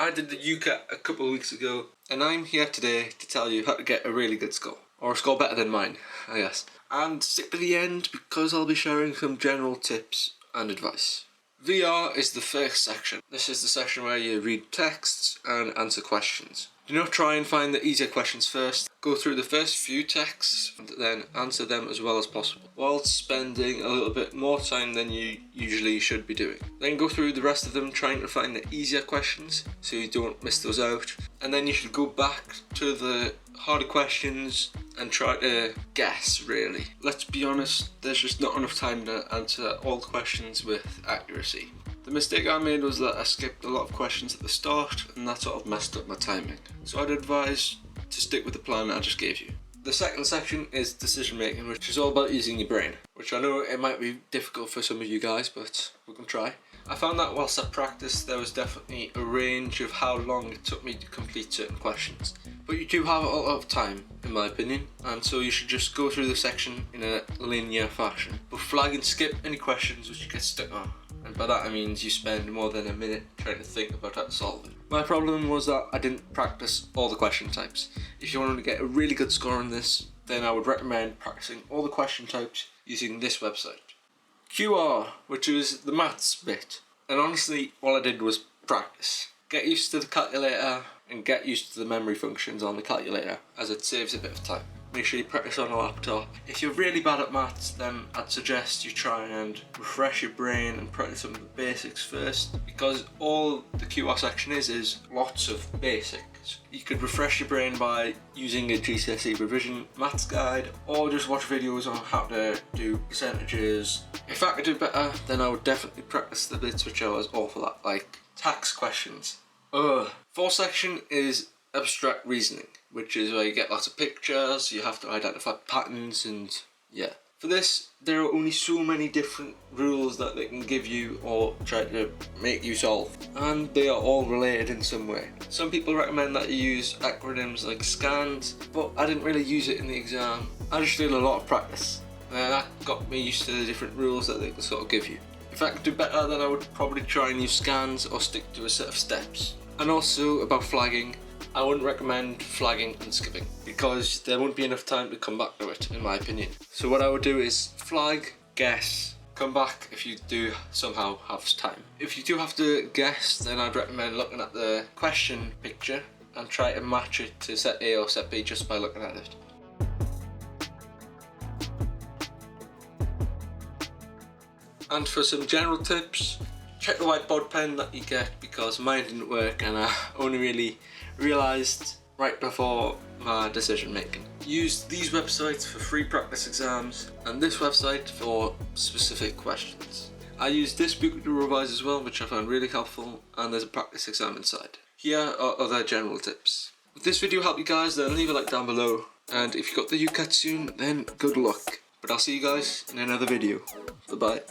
I did the UCAT a couple of weeks ago, and I'm here today to tell you how to get a really good score. Or a score better than mine, I guess. And stick to the end because I'll be sharing some general tips and advice. VR is the first section. This is the section where you read texts and answer questions. Do not try and find the easier questions first. Go through the first few texts and then answer them as well as possible, whilst spending a little bit more time than you usually should be doing. Then go through the rest of them trying to find the easier questions so you don't miss those out. And then you should go back to the harder questions and try to guess, really. Let's be honest, there's just not enough time to answer all the questions with accuracy. The mistake I made was that I skipped a lot of questions at the start, and that sort of messed up my timing. So I'd advise to stick with the plan I just gave you. The second section is decision making, which is all about using your brain, which I know it might be difficult for some of you guys, but we can try. I found that whilst I practiced, there was definitely a range of how long it took me to complete certain questions. But you do have a lot of time, in my opinion, and so you should just go through the section in a linear fashion, but flag and skip any questions which you get stuck on. And by that I mean you spend more than a minute trying to think about how to solve it. My problem was that I didn't practice all the question types. If you wanted to get a really good score on this, then I would recommend practicing all the question types using this website. QR, which is the maths bit. And honestly, all I did was practice. Get used to the calculator and get used to the memory functions on the calculator, as it saves a bit of time. Make sure you practice on a laptop. If you're really bad at maths, then I'd suggest you try and refresh your brain and practice some of the basics first, because all the QR section is lots of basics. You could refresh your brain by using a GCSE revision maths guide, or just watch videos on how to do percentages. If I could do better, then I would definitely practice the bits which I was awful at, like tax questions. Fourth section is abstract reasoning, which is where you get lots of pictures, you have to identify patterns, and yeah. For this, there are only so many different rules that they can give you or try to make you solve, and they are all related in some way. Some people recommend that you use acronyms like SCANs, but I didn't really use it in the exam. I just did a lot of practice, and that got me used to the different rules that they can sort of give you. If I could do better, then I would probably try and use SCANs or stick to a set of steps. And also about flagging, I wouldn't recommend flagging and skipping because there won't be enough time to come back to it, in my opinion. So what I would do is flag, guess, come back if you do somehow have time. If you do have to guess, then I'd recommend looking at the question picture and try to match it to set A or set B just by looking at it. And for some general tips, check the whiteboard pen that you get because mine didn't work and I only really realised right before my decision making. Use these websites for free practice exams and this website for specific questions. I used this book to revise as well, which I found really helpful, and there's a practice exam inside. Here are other general tips. If this video helped you guys, then leave a like down below, and if you got the UCAT soon, then good luck. But I'll see you guys in another video. Bye bye.